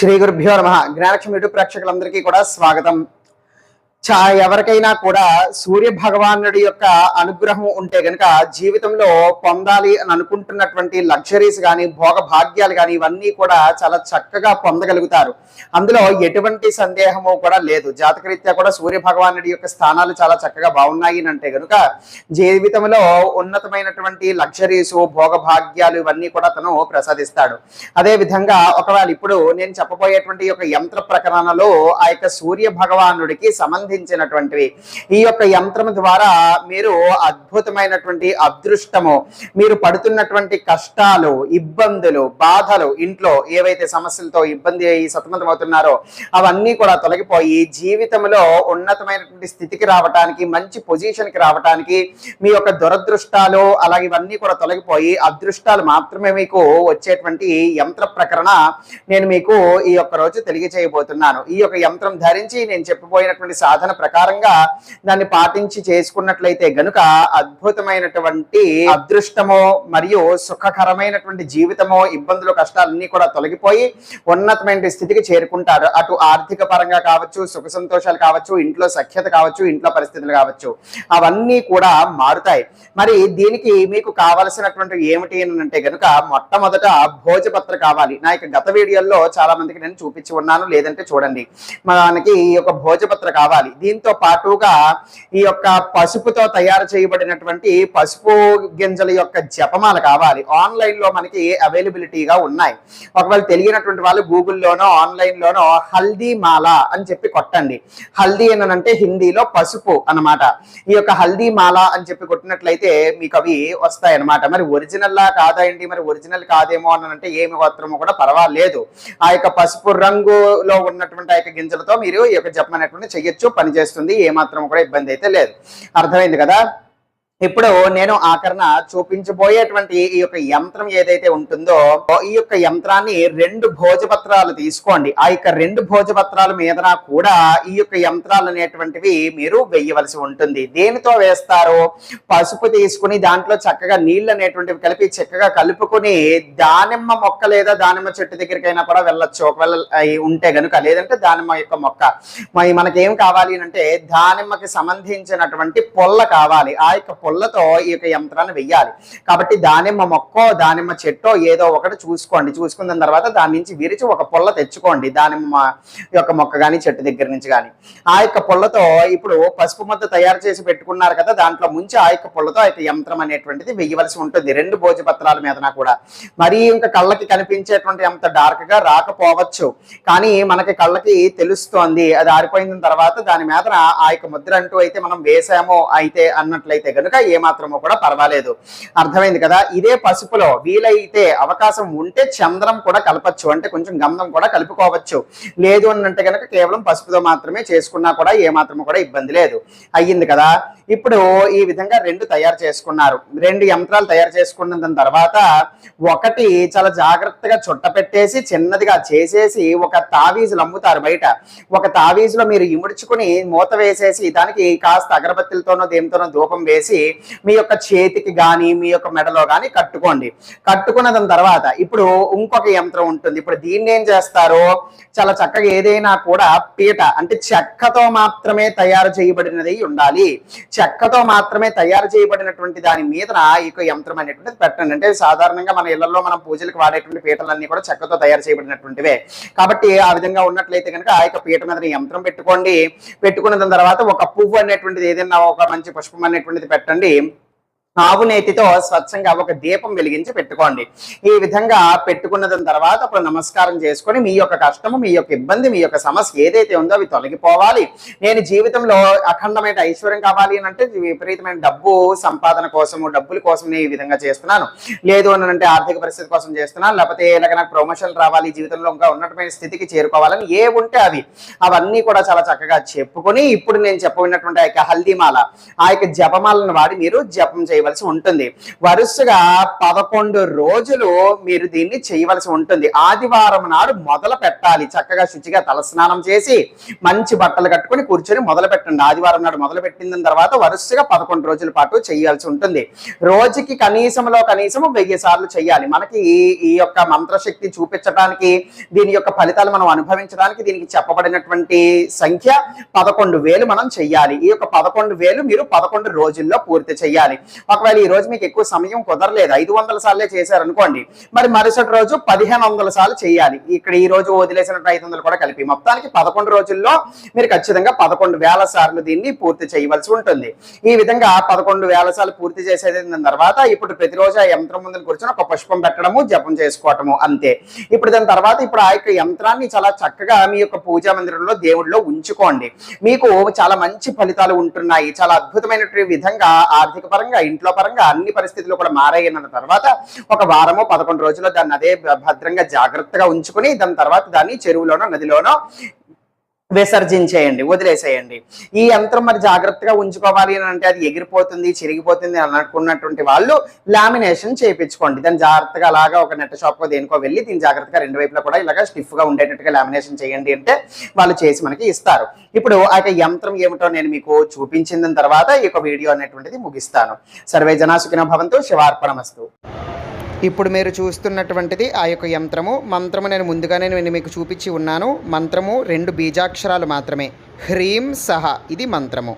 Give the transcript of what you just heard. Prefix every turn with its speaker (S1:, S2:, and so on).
S1: శ్రీ గురుభ్యో నమః. జ్ఞానలక్ష్మి యూట్యూబ్ ప్రేక్షకులందరికీ కూడా స్వాగతం. ఎవరికైనా కూడా సూర్య భగవానుడి యొక్క అనుగ్రహం ఉంటే గనక జీవితంలో పొందాలి అని అనుకుంటున్నటువంటి లగ్జరీస్ కానీ భోగ భాగ్యాలు కానీ ఇవన్నీ కూడా చాలా చక్కగా పొందగలుగుతారు. అందులో ఎటువంటి సందేహము కూడా లేదు. జాతకరీత్యా కూడా సూర్య భగవానుడి యొక్క స్థానాలు చాలా చక్కగా బాగున్నాయి అంటే గనుక జీవితంలో ఉన్నతమైనటువంటి లగ్జరీస్ భోగ భాగ్యాలు ఇవన్నీ కూడా తను ప్రసాదిస్తాడు. అదే విధంగా ఒకవేళ ఇప్పుడు నేను చెప్పబోయేటువంటి యొక్క యంత్ర ప్రకరణలో ఆ యొక్క సూర్య భగవానుడికి సంబంధించినటువంటివి. ఈ యొక్క యంత్రం ద్వారా మీరు అద్భుతమైనటువంటి అదృష్టము, మీరు పడుతున్నటువంటి కష్టాలు, ఇబ్బందులు, బాధలు, ఇంట్లో ఏవైతే సమస్యలతో ఇబ్బంది సతమతం అవుతున్నారో అవన్నీ కూడా తొలగిపోయి జీవితంలో ఉన్నతమైనటువంటి స్థితికి రావటానికి, మంచి పొజిషన్కి రావటానికి, మీ యొక్క దురదృష్టాలు అలాగే ఇవన్నీ కూడా తొలగిపోయి అదృష్టాలు మాత్రమే మీకు వచ్చేటువంటి యంత్ర ప్రకరణ నేను మీకు ఈ యొక్క రోజు తెలియజేయబోతున్నాను. ఈ యొక్క యంత్రం ధరించి నేను చెప్పబోయినటువంటి సాధన ప్రకారంగా దాన్ని పాటించి చేసుకున్నట్లయితే గనుక అద్భుతమైనటువంటి అదృష్టమో మరియు సుఖకరమైనటువంటి జీవితమో, ఇబ్బందులు కష్టాలన్నీ కూడా తొలగిపోయి ఉన్నతమైన స్థితికి చేరుకుంటారు. అటు ఆర్థిక పరంగా కావచ్చు, సుఖ సంతోషాలు కావచ్చు, ఇంట్లో సఖ్యత కావచ్చు, ఇంట్లో పరిస్థితులు కావచ్చు, అవన్నీ కూడా మారుతాయి. మరి దీనికి మీకు కావలసినటువంటి ఏమిటి అంటే గనుక మొట్టమొదట భోజపత్ర కావాలి. నా యొక్క గత వీడియోల్లో చాలా మందికి నేను చూపించి ఉన్నాను, లేదంటే చూడండి. మనకి ఈ యొక్క భోజపత్ర కావాలి. దీంతో పాటుగా ఈ యొక్క పసుపుతో తయారు చేయబడినటువంటి పసుపు గింజల యొక్క జపమాల కావాలి. ఆన్లైన్ లో మనకి అవైలబిలిటీగా ఉన్నాయి. ఒకవేళ తెలియనటువంటి వాళ్ళు గూగుల్లోనో ఆన్లైన్ లోనో హల్దీ మాల అని చెప్పి కొట్టండి. హల్దీ అంటే హిందీలో పసుపు అన్నమాట. ఈ యొక్క హల్దీ మాల అని చెప్పి కొట్టినట్లయితే మీకు అవి వస్తాయి అన్నమాట. మరి ఒరిజినల్ లా కాదండి, మరి ఒరిజినల్ కాదేమో అని అంటే ఏమి మాత్రమో కూడా పర్వాలేదు. ఆ యొక్క పసుపు రంగులో ఉన్నటువంటి ఆ యొక్క గింజలతో మీరు ఈ యొక్క జపం అనేటువంటి చెయ్యొచ్చు, పనిచేస్తుంది. ఏమాత్రం కూడా ఇబ్బంది అయితే లేదు. అర్థమైంది కదా? ఇప్పుడు నేను ఆఖరణ చూపించబోయేటువంటి ఈ యొక్క యంత్రం ఏదైతే ఉంటుందో ఈ యొక్క యంత్రాన్ని 2 భోజపత్రాలు తీసుకోండి. ఆ యొక్క 2 భోజపత్రాల మీద కూడా ఈ యొక్క యంత్రాలు అనేటువంటివి మీరు వేయవలసి ఉంటుంది. దేనితో వేస్తారు? పసుపు తీసుకుని దాంట్లో చక్కగా నీళ్లు అనేటువంటివి కలిపి చక్కగా కలుపుకొని దానిమ్మ మొక్క లేదా దానిమ్మ చెట్టు దగ్గరికైనా కూడా వెళ్ళొచ్చు ఒకవేళ ఉంటే గనుక. లేదంటే దానిమ్మ యొక్క మొక్క. మనకేం కావాలి అంటే దానిమ్మకి సంబంధించినటువంటి పొల్ల కావాలి. ఆ యొక్క పొల్లతో ఈ యొక్క యంత్రాన్ని వెయ్యాలి. కాబట్టి దానిమ్మ మొక్కో దానిమ్మ చెట్టో ఏదో ఒకటి చూసుకోండి. చూసుకున్న తర్వాత దాని నుంచి విరిచి ఒక పొల్ల తెచ్చుకోండి. దానిమ్మ యొక్క మొక్క కానీ చెట్టు దగ్గర నుంచి కానీ ఆ యొక్క పొల్లతో ఇప్పుడు పసుపు ముద్ద తయారు చేసి పెట్టుకున్నారు కదా, దాంట్లో ముంచి ఆ యొక్క పొల్లతో ఆ యొక్క యంత్రం అనేటువంటిది వెయ్యవలసి ఉంటుంది 2 భోజపత్రాల మీద కూడా. మరి ఇంకా కళ్ళకి కనిపించేటువంటి అంత డార్క్ గా రాకపోవచ్చు, కానీ మనకి కళ్ళకి తెలుస్తోంది. అది ఆరిపోయిన తర్వాత దాని మీద ఆ యొక్క ముద్ర అంటూ అయితే మనం వేసామో అయితే అన్నట్లయితే కనుక ఏమాత్రమో కూడా పర్వాలేదు. అర్థమైంది కదా? ఇదే పసుపులో వీలైతే అవకాశం ఉంటే చంద్రం కూడా కలపచ్చు, అంటే కొంచెం గంధం కూడా కలుపుకోవచ్చు. లేదు అని అంటే కనుక కేవలం పసుపుతో మాత్రమే చేసుకున్నా కూడా ఏమాత్రమో కూడా ఇబ్బంది లేదు. అయ్యింది కదా? ఇప్పుడు ఈ విధంగా 2 తయారు చేసుకున్నారు. 2 యంత్రాలు తయారు చేసుకున్న తర్వాత ఒకటి చాలా జాగ్రత్తగా చుట్ట పెట్టేసి చిన్నదిగా చేసేసి ఒక తావీజులు అమ్ముతారు బయట. ఒక తావీజులో మీరు ఇముడ్చుకుని మూత వేసేసి దానికి కాస్త అగరబత్తులతోనో దేనితోనో ధూపం వేసి మీ యొక్క చేతికి గాని మీ యొక్క మెడలో గాని కట్టుకోండి. కట్టుకున్న తర్వాత ఇప్పుడు ఇంకొక యంత్రం ఉంటుంది. ఇప్పుడు దీన్ని ఏం చేస్తారో చాలా చక్కగా ఏదైనా కూడా పీట అంటే చెక్కతో మాత్రమే తయారు చేయబడినది ఉండాలి. చెక్కతో మాత్రమే తయారు చేయబడినటువంటి దాని మీద ఈ యొక్క యంత్రం అనేటువంటిది పెట్టండి. అంటే సాధారణంగా మన ఇళ్లలో మనం పూజలకు వాడేటువంటి పీటలన్నీ కూడా చెక్కతో తయారు చేయబడినటువంటివే. కాబట్టి ఆ విధంగా ఉన్నట్లయితే కనుక ఆ యొక్క పీట మీద యంత్రం పెట్టుకోండి. పెట్టుకున్న తర్వాత ఒక పువ్వు అనేటువంటిది ఏదైనా ఒక మంచి పుష్పం అనేటువంటిది పెట్టండి. ఆవు నేతితో స్వచ్ఛంగా ఒక దీపం వెలిగించి పెట్టుకోండి. ఈ విధంగా పెట్టుకున్న తర్వాత అప్పుడు నమస్కారం చేసుకొని మీ యొక్క కష్టము, మీ యొక్క ఇబ్బంది, మీ యొక్క సమస్య ఏదైతే ఉందో అవి తొలగిపోవాలి. నేను జీవితంలో అఖండమైన ఐశ్వర్యం కావాలి అని అంటే విపరీతమైన డబ్బు సంపాదన కోసము, డబ్బుల కోసం నేను ఈ విధంగా చేస్తున్నాను. లేదు అని అంటే ఆర్థిక పరిస్థితి కోసం చేస్తున్నాను, లేకపోతే ఇలాగ నాకు ప్రమోషన్ రావాలి, జీవితంలో ఇంకా ఉన్నతమైన స్థితికి చేరుకోవాలని ఏ ఉంటే అవన్నీ కూడా చాలా చక్కగా చెప్పుకొని ఇప్పుడు నేను చెప్పబడినటువంటి ఆ యొక్క హల్దీమాల, ఆ యొక్క జపమాలను వాడి మీరు జపం చేయాలి. చేయవలసి ఉంటుంది. వరుసగా 11 రోజులు మీరు దీన్ని చేయవలసి ఉంటుంది. ఆదివారం నాడు మొదలు పెట్టాలి. చక్కగా శుచిగా తలస్నానం చేసి మంచి బట్టలు కట్టుకుని కూర్చొని మొదలు పెట్టండి. ఆదివారం నాడు మొదలు పెట్టిన తర్వాత వరుసగా 11 రోజుల పాటు చేయాల్సి ఉంటుంది. రోజుకి కనీసం 1000 సార్లు చేయాలి. మనకి ఈ యొక్క మంత్రశక్తి చూపించడానికి, దీని యొక్క ఫలితాలు మనం అనుభవించడానికి దీనికి చెప్పబడినటువంటి సంఖ్య 11,000 మనం చెయ్యాలి. ఈ యొక్క 11,000 మీరు 11 రోజుల్లో పూర్తి చేయాలి. ఒకవేళ ఈ రోజు మీకు ఎక్కువ సమయం కుదరలేదు, 500 సార్లే చేశారనుకోండి, మరి మరుసటి రోజు 1500 సార్లు చేయాలి. ఇక్కడ ఈ రోజు వదిలేసినట్టు 500 కూడా కలిపి మొత్తానికి 11 రోజుల్లో మీరు ఖచ్చితంగా 11,000 సార్లు దీన్ని పూర్తి చేయవలసి ఉంటుంది. ఈ విధంగా 11,000 సార్లు పూర్తి చేసేసిన తర్వాత ఇప్పుడు ప్రతిరోజు ఆ యంత్రం ముందు కూర్చొని ఒక పుష్పం పెట్టడము, జపం చేసుకోవటము అంతే. ఇప్పుడు దాని తర్వాత ఇప్పుడు ఆ యొక్క యంత్రాన్ని చాలా చక్కగా మీ యొక్క పూజా మందిరంలో దేవుడిలో ఉంచుకోండి. మీకు చాలా మంచి ఫలితాలు ఉంటున్నాయి. చాలా అద్భుతమైనటువంటి విధంగా ఆర్థిక పరంగా, ఇంట్లో పరంగా అన్ని పరిస్థితులు కూడా మారాయన్న తర్వాత ఒక వారమో 11 రోజుల్లో దాన్ని అదే భద్రంగా జాగ్రత్తగా ఉంచుకుని దాని తర్వాత దాన్ని చెరువులోనో నదిలోనో విసర్జించేయండి, వదిలేసేయండి. ఈ యంత్రం మరి జాగ్రత్తగా ఉంచుకోవాలి అని అంటే అది ఎగిరిపోతుంది, చిరిగిపోతుంది అని అనుకున్నటువంటి వాళ్ళు లామినేషన్ చేయించుకోండి. దాన్ని జాగ్రత్తగా అలాగా ఒక నెట్ షాప్కో దేనికో వెళ్ళి దీన్ని జాగ్రత్తగా 2 వైపులా కూడా ఇలాగా స్టిఫ్గా ఉండేటట్టుగా లామినేషన్ చేయండి అంటే వాళ్ళు చేసి మనకి ఇస్తారు. ఇప్పుడు ఆ యొక్క యంత్రం ఏమిటో నేను మీకు చూపించిన తర్వాత ఈ యొక్క వీడియో అనేటువంటిది ముగిస్తాను. సర్వే జనా సుఖినో భవంతు. శివార్పణమస్తు. ఇప్పుడు మీరు చూస్తున్నటువంటిది ఆ యొక్క మంత్రము నేను ముందుగానే మీకు చూపించి ఉన్నాను. మంత్రము 2 బీజాక్షరాలు మాత్రమే. హ్రీం సహ ఇది మంత్రము.